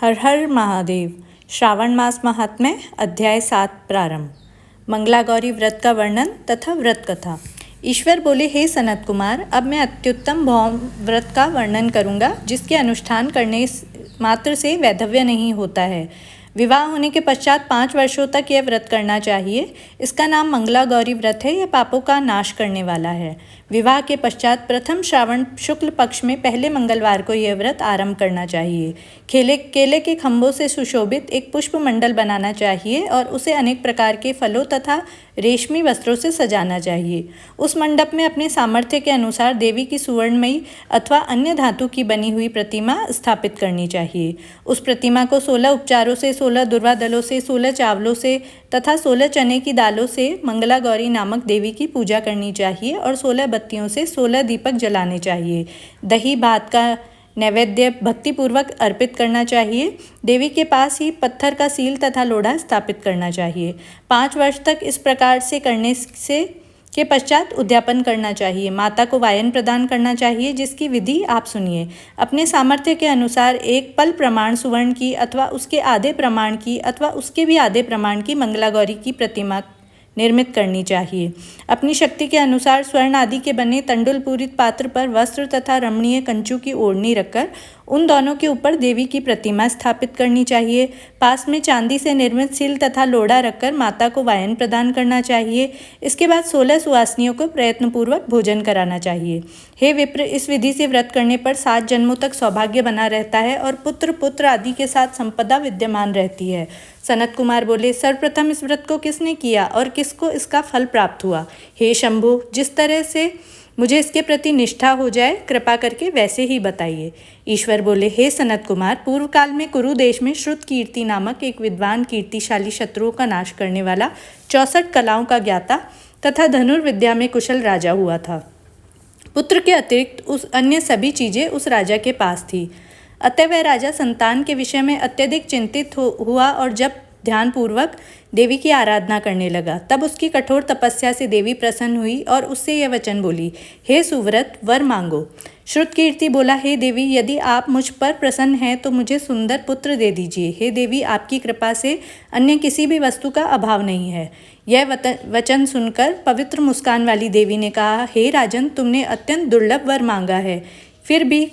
हर हर महादेव। श्रावण मास महात्म्य अध्याय 7 प्रारंभ। मंगला गौरी व्रत का वर्णन तथा व्रत कथा। ईश्वर बोले, हे सनत कुमार, अब मैं अत्युत्तम भौम व्रत का वर्णन करूंगा, जिसके अनुष्ठान करने मात्र से वैधव्य नहीं होता है। विवाह होने के पश्चात 5 वर्षों तक यह व्रत करना चाहिए। इसका नाम मंगला गौरी व्रत है। यह पापों का नाश करने वाला है। विवाह के पश्चात प्रथम श्रावण शुक्ल पक्ष में पहले मंगलवार को यह व्रत आरंभ करना चाहिए। केले के खंभों से सुशोभित एक पुष्प मंडल बनाना चाहिए और उसे अनेक प्रकार के फलों तथा रेशमी वस्त्रों से सजाना चाहिए। उस मंडप में अपने सामर्थ्य के अनुसार देवी की सुवर्णमयी अथवा अन्य धातु की बनी हुई प्रतिमा स्थापित करनी चाहिए। उस प्रतिमा को 16 उपचारों से, 16 दुर्वा दलों से, 16 चावलों से तथा 16 चने की दालों से मंगला गौरी नामक देवी की पूजा करनी चाहिए और 16 बत्तियों से 16 दीपक जलाने चाहिए। दही भात का नैवेद्य भक्तिपूर्वक अर्पित करना चाहिए। देवी के पास ही पत्थर का सील तथा लोढ़ा स्थापित करना चाहिए। 5 वर्ष तक इस प्रकार से करने से के पश्चात उद्यापन करना चाहिए। माता को वायन प्रदान करना चाहिए, जिसकी विधि आप सुनिए। अपने सामर्थ्य के अनुसार एक पल प्रमाण सुवर्ण की अथवा उसके आधे प्रमाण की अथवा उसके भी आधे प्रमाण की मंगला गौरी की प्रतिमा निर्मित करनी चाहिए। अपनी शक्ति के अनुसार स्वर्ण आदि के बने तंडुल पूरित पात्र पर वस्त्र तथा रमणीय कंचू की ओढ़नी रखकर उन दोनों के ऊपर देवी की प्रतिमा स्थापित करनी चाहिए। पास में चांदी से निर्मित सील तथा लोढ़ा रखकर माता को वायन प्रदान करना चाहिए। इसके बाद 16 सुवासिनियों को प्रयत्नपूर्वक भोजन कराना चाहिए। हे विप्र, इस विधि से व्रत करने पर 7 जन्मों तक सौभाग्य बना रहता है और पुत्र आदि के साथ संपदा विद्यमान रहती है। सनत कुमार बोले, सर्वप्रथम इस व्रत को किसने किया और किसको इसका फल प्राप्त हुआ? हे शंभु, जिस तरह से मुझे इसके प्रति निष्ठा हो जाए, कृपा करके वैसे ही बताइए। ईश्वर बोले, हे सनत कुमार, पूर्व काल में कुरु देश में श्रुत कीर्ति नामक एक विद्वान कीर्तिशाली शत्रुओं का नाश करने वाला 64 कलाओं का ज्ञाता तथा धनुर्विद्या में कुशल राजा हुआ था। पुत्र के अतिरिक्त उस अन्य सभी चीजें उस राजा के पास थी। अतः वह राजा संतान के विषय में अत्यधिक चिंतित हुआ और जब ध्यानपूर्वक देवी की आराधना करने लगा, तब उसकी कठोर तपस्या से देवी प्रसन्न हुई और उससे यह वचन बोली, हे सुव्रत, वर मांगो। श्रुतकीर्ति बोला, हे देवी, यदि आप मुझ पर प्रसन्न हैं तो मुझे सुंदर पुत्र दे दीजिए। हे देवी, आपकी कृपा से अन्य किसी भी वस्तु का अभाव नहीं है। यह वचन सुनकर पवित्र मुस्कान वाली देवी ने कहा, हे राजन, तुमने अत्यंत दुर्लभ वर मांगा है, फिर भी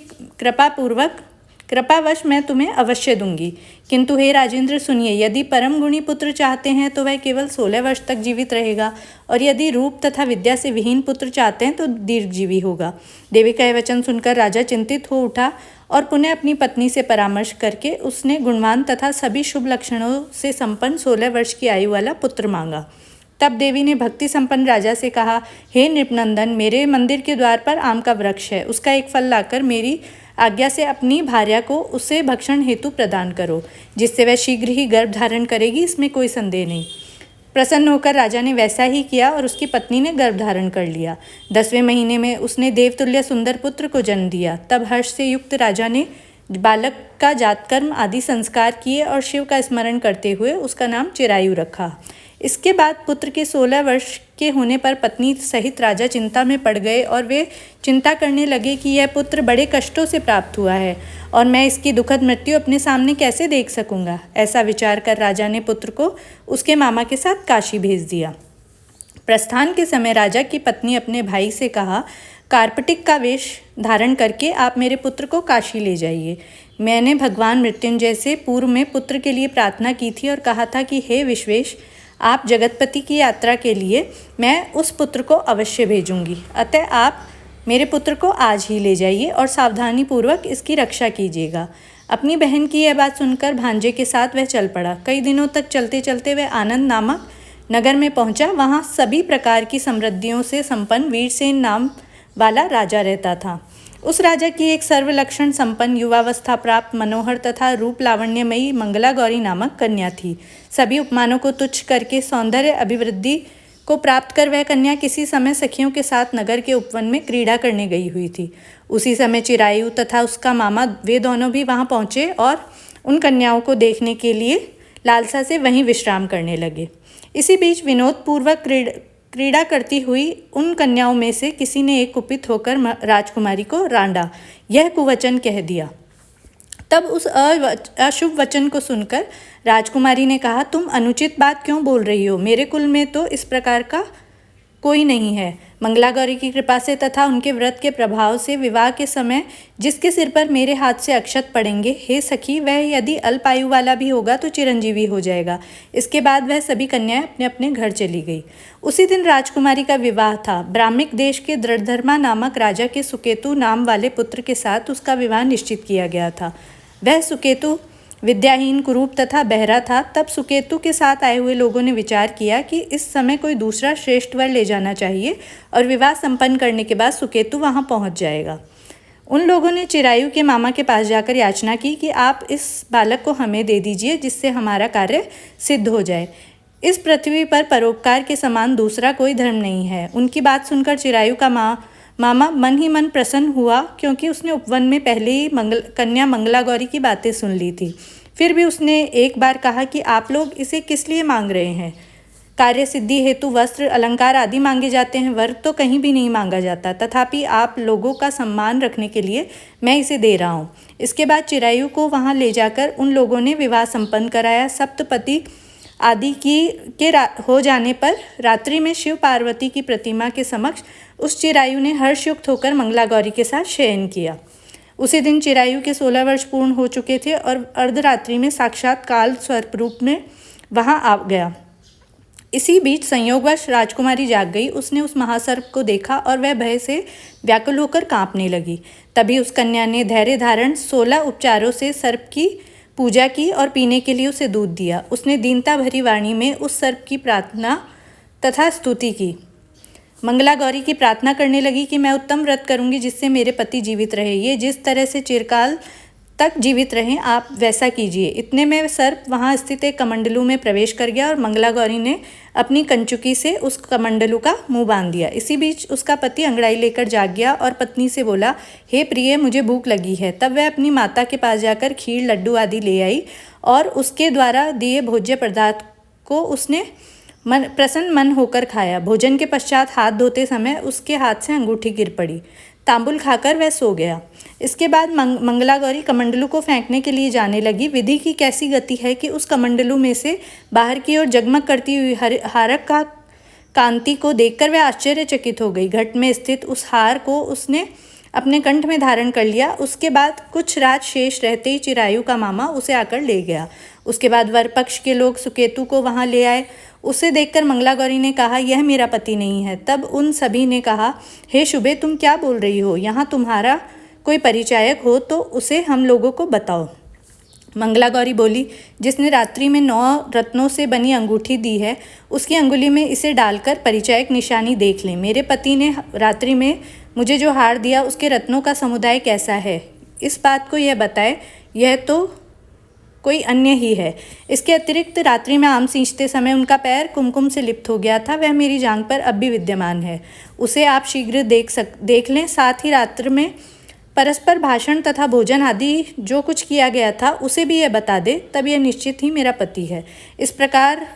कृपावश मैं तुम्हें अवश्य दूंगी। किंतु हे राजेंद्र, सुनिए, यदि परम गुणी पुत्र चाहते हैं तो वह केवल 16 वर्ष तक जीवित रहेगा, और यदि रूप तथा विद्या से विहीन पुत्र चाहते हैं तो दीर्घजीवी होगा। देवी का यह वचन सुनकर राजा चिंतित हो उठा और पुनः अपनी पत्नी से परामर्श करके उसने गुणवान तथा सभी शुभ लक्षणों से संपन्न 16 वर्ष की आयु वाला पुत्र मांगा। तब देवी ने भक्ति संपन्न राजा से कहा, हे नृपनंदन, मेरे मंदिर के द्वार पर आम का वृक्ष है, उसका एक फल लाकर मेरी आज्ञा से अपनी भार्या को उसे भक्षण हेतु प्रदान करो, जिससे वह शीघ्र ही गर्भ धारण करेगी, इसमें कोई संदेह नहीं। प्रसन्न होकर राजा ने वैसा ही किया और उसकी पत्नी ने गर्भ धारण कर लिया। 10वें महीने में उसने देवतुल्य सुंदर पुत्र को जन्म दिया। तब हर्ष से युक्त राजा ने बालक का जातकर्म आदि संस्कार किए और शिव का स्मरण करते हुए उसका नाम चिरायु रखा। इसके बाद पुत्र के 16 वर्ष के होने पर पत्नी सहित राजा चिंता में पड़ गए और वे चिंता करने लगे कि यह पुत्र बड़े कष्टों से प्राप्त हुआ है और मैं इसकी दुखद मृत्यु अपने सामने कैसे देख सकूंगा। ऐसा विचार कर राजा ने पुत्र को उसके मामा के साथ काशी भेज दिया। प्रस्थान के समय राजा की पत्नी अपने भाई से कहा, कार्पटिक का वेश धारण करके आप मेरे पुत्र को काशी ले जाइए। मैंने भगवान मृत्युंजय से पूर्व में पुत्र के लिए प्रार्थना की थी और कहा था कि हे विश्वेश, आप जगतपति की यात्रा के लिए मैं उस पुत्र को अवश्य भेजूंगी। अतः आप मेरे पुत्र को आज ही ले जाइए और सावधानी पूर्वक इसकी रक्षा कीजिएगा। अपनी बहन की यह बात सुनकर भांजे के साथ वह चल पड़ा। कई दिनों तक चलते चलते वह आनंद नामक नगर में पहुंचा। वहां सभी प्रकार की समृद्धियों से संपन्न वीरसेन नाम वाला राजा रहता था। उस राजा की एक सर्वलक्षण संपन्न युवावस्था प्राप्त मनोहर तथा रूप लावण्यमयी मंगला गौरी नामक कन्या थी। सभी उपमानों को तुच्छ करके सौंदर्य अभिवृद्धि को प्राप्त कर वह कन्या किसी समय सखियों के साथ नगर के उपवन में क्रीड़ा करने गई हुई थी। उसी समय चिरायु तथा उसका मामा वे दोनों भी वहां पहुंचे और उन कन्याओं को देखने के लिए लालसा से वहीं विश्राम करने लगे। इसी बीच विनोदपूर्वक क्रीड़ा करती हुई उन कन्याओं में से किसी ने एक कुपित होकर राजकुमारी को रांडा, यह कुवचन कह दिया, तब उस अशुभ वचन को सुनकर राजकुमारी ने कहा, तुम अनुचित बात क्यों बोल रही हो? मेरे कुल में तो इस प्रकार का कोई नहीं है। मंगलागौरी की कृपा से तथा उनके व्रत के प्रभाव से विवाह के समय जिसके सिर पर मेरे हाथ से अक्षत पड़ेंगे, हे सखी, वह यदि अल्प आयु वाला भी होगा तो चिरंजीवी हो जाएगा। इसके बाद वह सभी कन्याएं अपने अपने घर चली गई। उसी दिन राजकुमारी का विवाह था। ब्राह्मिक देश के दृढ़धर्मा नामक राजा के सुकेतु नाम वाले पुत्र के साथ उसका विवाह निश्चित किया गया था। वह सुकेतु विद्याहीन, कुरूप तथा बहरा था। तब सुकेतु के साथ आए हुए लोगों ने विचार किया कि इस समय कोई दूसरा श्रेष्ठ वर ले जाना चाहिए और विवाह संपन्न करने के बाद सुकेतु वहां पहुंच जाएगा। उन लोगों ने चिरायु के मामा के पास जाकर याचना की कि आप इस बालक को हमें दे दीजिए, जिससे हमारा कार्य सिद्ध हो जाए। इस पृथ्वी पर परोपकार के समान दूसरा कोई धर्म नहीं है। उनकी बात सुनकर चिरायु का मामा मन ही मन प्रसन्न हुआ, क्योंकि उसने उपवन में पहले ही कन्या मंगलागौरी की बातें सुन ली थी। फिर भी उसने एक बार कहा कि आप लोग इसे किस लिए मांग रहे हैं? कार्य सिद्धि हेतु वस्त्र, अलंकार आदि मांगे जाते हैं, वर तो कहीं भी नहीं मांगा जाता। तथापि आप लोगों का सम्मान रखने के लिए मैं इसे दे रहा हूँ। इसके बाद चिरायु को वहाँ ले जाकर उन लोगों ने विवाह संपन्न कराया। सप्तपति आदि हो जाने पर रात्रि में शिव पार्वती की प्रतिमा के समक्ष उस चिरायु ने हर्षयुक्त होकर मंगलागौरी के साथ शयन किया। उसी दिन चिरायु के 16 वर्ष पूर्ण हो चुके थे और अर्धरात्रि में साक्षात काल स्वरूप में वहां आ गया। इसी बीच संयोगवश राजकुमारी जाग गई। उसने उस महासर्प को देखा और वह भय से व्याकुल होकर कांपने लगी। तभी उस कन्या ने धैर्य धारण 16 उपचारों से सर्प की पूजा की और पीने के लिए उसे दूध दिया। उसने दीनता भरी वाणी में उस सर्प की प्रार्थना तथा स्तुति की। मंगलागौरी की प्रार्थना करने लगी कि मैं उत्तम व्रत करूंगी जिससे मेरे पति जीवित रहे। ये जिस तरह से चिरकाल तक जीवित रहें, आप वैसा कीजिए। इतने में सर्प वहां स्थित एक कमंडलू में प्रवेश कर गया और मंगलागौरी ने अपनी कंचुकी से उस कमंडलू का मुंह बांध दिया। इसी बीच उसका पति अंगड़ाई लेकर जाग गया और पत्नी से बोला, हे प्रिय, मुझे भूख लगी है। तब वह अपनी माता के पास जाकर खीर, लड्डू आदि ले आई और उसके द्वारा दिए भोज्य पदार्थ को उसने प्रसन्न मन होकर खाया। भोजन के पश्चात हाथ धोते समय उसके हाथ से अंगूठी गिर पड़ी। तांबुल खाकर वह सो गया। इसके बाद मंगलागौरी कमंडलू को फेंकने के लिए जाने लगी। विधि की कैसी गति है कि उस कमंडलू में से बाहर की ओर जगमग करती हुई हारक का कांति को देखकर वह आश्चर्यचकित हो गई। घट में स्थित उस हार को उसने अपने कंठ में धारण कर लिया। उसके बाद कुछ रात शेष रहते ही चिरायु का मामा उसे आकर ले गया। उसके बाद वर पक्ष के लोग सुकेतु को वहां ले आए। उसे देखकर मंगलागौरी ने कहा, यह मेरा पति नहीं है। तब उन सभी ने कहा, हे शुभे, तुम क्या बोल रही हो? यहाँ तुम्हारा कोई परिचायक हो तो उसे हम लोगों को बताओ। मंगलागौरी बोली, जिसने रात्रि में 9 रत्नों से बनी अंगूठी दी है, उसकी अंगुली में इसे डालकर परिचायक निशानी देख लें। मेरे पति ने रात्रि में मुझे जो हार दिया उसके रत्नों का समुदाय कैसा है, इस बात को यह बताए। यह तो कोई अन्य ही है। इसके अतिरिक्त रात्रि में आम सींचते समय उनका पैर कुमकुम से लिप्त हो गया था। वह मेरी जांघ पर अब भी विद्यमान है। उसे आप शीघ्र देख लें। साथ ही रात्र में परस्पर भाषण तथा भोजन आदि जो कुछ किया गया था उसे भी यह बता दे। तब यह निश्चित ही मेरा पति है। इस प्रकार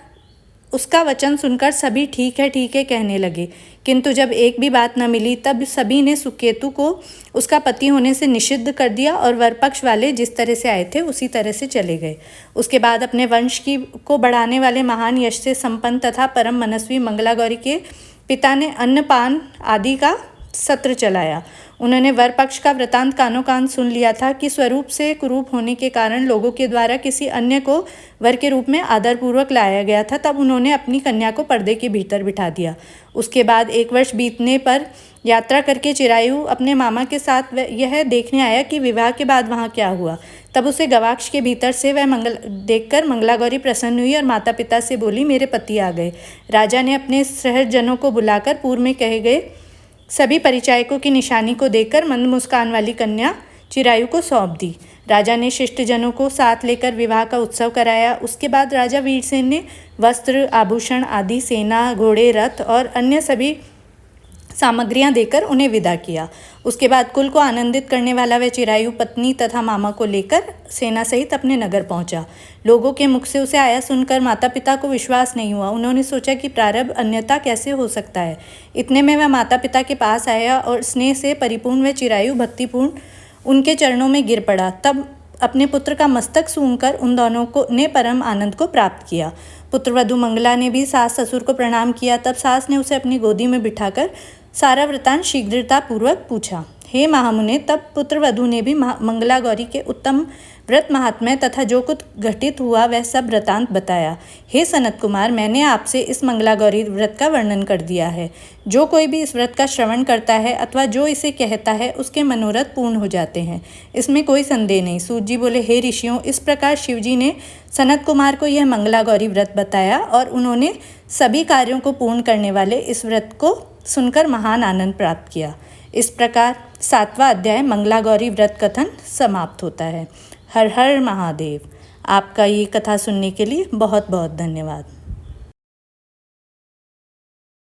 उसका वचन सुनकर सभी ठीक है कहने लगे। किंतु जब एक भी बात न मिली तब सभी ने सुकेतु को उसका पति होने से निषिद्ध कर दिया और वरपक्ष वाले जिस तरह से आए थे उसी तरह से चले गए। उसके बाद अपने वंश को बढ़ाने वाले महान यश से संपन्न तथा परम मनस्वी मंगलागौरी के पिता ने अन्नपान आदि का सत्र चलाया। उन्होंने वर पक्ष का वृतांत कानों कान सुन लिया था कि स्वरूप से कुरूप होने के कारण लोगों के द्वारा किसी अन्य को वर के रूप में आदरपूर्वक लाया गया था। तब उन्होंने अपनी कन्या को पर्दे के भीतर बिठा दिया। उसके बाद 1 वर्ष बीतने पर यात्रा करके चिरायु अपने मामा के साथ यह देखने आया कि विवाह के बाद वहाँ क्या हुआ। तब उसे गवाक्ष के भीतर से वह देखकर मंगलागौरी प्रसन्न हुई और माता पिता से बोली, मेरे पति आ गए। राजा ने अपने सहजनों को बुलाकर पूर्व में कहे गए सभी परिचायकों की निशानी को देखकर मंद मुस्कान वाली कन्या चिरायु को सौंप दी। राजा ने शिष्टजनों को साथ लेकर विवाह का उत्सव कराया। उसके बाद राजा वीरसेन ने वस्त्र, आभूषण आदि, सेना, घोड़े, रथ और अन्य सभी सामग्रियां देकर उन्हें विदा किया। उसके बाद कुल को आनंदित करने वाला वह चिरायु पत्नी तथा मामा को लेकर सेना सहित अपने नगर पहुंचा। लोगों के मुख से उसे आया सुनकर माता पिता को विश्वास नहीं हुआ। उन्होंने सोचा कि प्रारब्ध अन्यथा कैसे हो सकता है। इतने में वह माता पिता के पास आया और स्नेह से परिपूर्ण वह चिरायु भक्तिपूर्ण उनके चरणों में गिर पड़ा। तब अपने पुत्र का मस्तक सूंघकर उन दोनों को ने परम आनंद को प्राप्त किया। पुत्रवधू मंगला ने भी सास ससुर को प्रणाम किया। तब सास ने उसे अपनी गोदी में बिठाकर सारा वृतांत शीघ्रतापूर्वक पूछा। हे महामुने, तब पुत्रवधू ने भी मंगला गौरी के उत्तम व्रत महात्म्य तथा जो कुछ घटित हुआ वह सब वृतांत बताया। हे सनत कुमार, मैंने आपसे इस मंगला गौरी व्रत का वर्णन कर दिया है। जो कोई भी इस व्रत का श्रवण करता है अथवा जो इसे कहता है उसके मनोरथ पूर्ण हो जाते हैं, इसमें कोई संदेह नहीं। सूत जी बोले, हे ऋषियों, इस प्रकार शिवजी ने सनत कुमार को यह मंगला गौरी व्रत बताया और उन्होंने सभी कार्यों को पूर्ण करने वाले इस व्रत को सुनकर महान आनंद प्राप्त किया। इस प्रकार 7वां अध्याय मंगला गौरी व्रत कथन समाप्त होता है। हर हर महादेव। आपका ये कथा सुनने के लिए बहुत बहुत धन्यवाद।